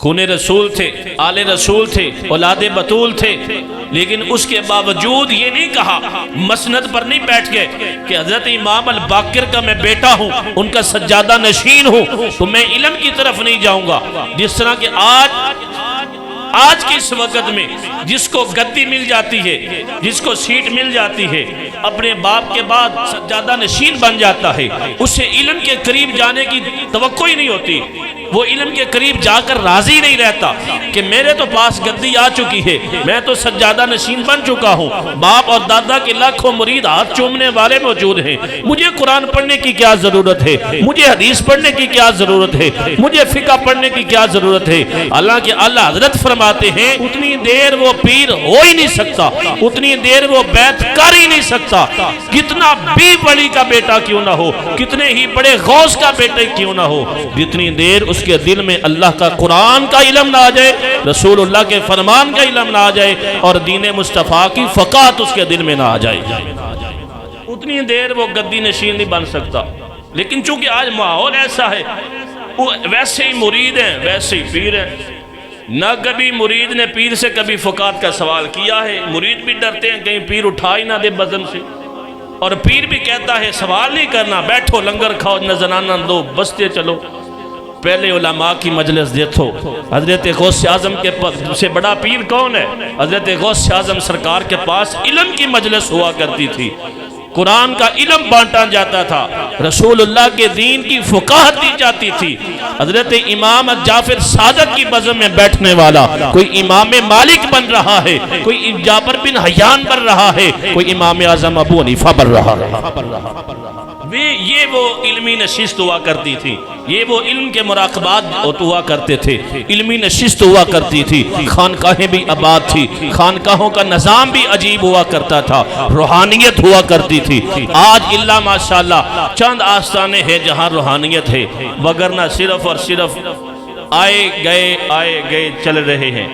खून रसूल थे, आले रसूल थे, औलाद बतूल थे, लेकिन उसके बावजूद ये नहीं कहा, मसनद पर नहीं बैठ गए कि हजरत इमाम अल बाकिर का मैं बेटा हूँ, उनका सज्जादा नशीन हूँ, तो मैं इल्म की तरफ नहीं जाऊंगा। जिस तरह के आज के इस वक्त में जिसको गद्दी मिल जाती है, जिसको सीट मिल जाती है, अपने बाप के बाद सज्जादा नशीन बन जाता है, उससे इल्म के करीब जाने की तवक्को ही नहीं होती। वो इल्म के करीब जाकर राजी नहीं रहता कि मेरे तो पास गद्दी आ चुकी है, मैं तो सज्जादा नशीन बन चुका हूँ, बाप और दादा के लाखों मुरीद हाथ चूमने वाले मौजूद हैं, मुझे कुरान पढ़ने की क्या जरूरत है, मुझे हदीस पढ़ने की क्या जरूरत है, मुझे फिका पढ़ने की क्या जरूरत है। हालांकि अल्लाह हजरत फरमाते हैं उतनी देर वो पीर हो ही नहीं सकता, उतनी देर वो बैत कर ही नहीं सकता, कितना भी बड़ी का बेटा क्यों ना हो, कितने ही बड़े गौस का बेटा क्यों ना हो, जितनी देर उसके दिल में अल्लाह का कुरान का इल्म ना आ जाए, रसूलुल्लाह के फरमान का इल्म ना आ जाए और दीन मुस्तफा की फकात उसके दिल में ना आ जाए, उतनी देर वो गद्दी नशीन नहीं बन सकता। लेकिन चूंकि आज माहौल ऐसा है, वो वैसे ही मुरीद हैं वैसे ही पीर हैं। ना कभी मुरीद ने पीर से कभी फकात का सवाल किया है, मुरीद भी डरते हैं कहीं पीर उठा ही ना दे बज़म से, और पीर भी कहता है सवाल नहीं करना, बैठो लंगर खाओ नजराना दो बसते चलो। पहले उलमा की मजलिस देखो, हजरत गौस आजम के से बड़ा पीर कौन है? हजरत गौस आजम सरकार के पास इल्म की मजलिस हुआ करती थी, कुरान का इल्म बांटा जाता था, रसूलुल्लाह के दीन की फुकाहत दी जाती थी। हजरत इमाम जाफर सादक की बज़म में बैठने वाला कोई इमाम मालिक बन रहा है, कोई जाबर बिन हयान बन रहा है, कोई इमाम आजम अबू हनीफा बन रहा है। ये वो इल्मी नशिस्त हुआ करती थी, ये वो इल्म के मुराकबात हुआ करते थे, इल्मी नशिस्त हुआ करती थी, खानकाहें भी आबाद थी, खानकाहों का निज़ाम भी अजीब हुआ करता था, रूहानियत हुआ करती थी। आज इल्ला माशाअल्लाह चंद आस्थाने हैं जहाँ रूहानियत है, वगरना सिर्फ और सिर्फ आए गए चल रहे हैं।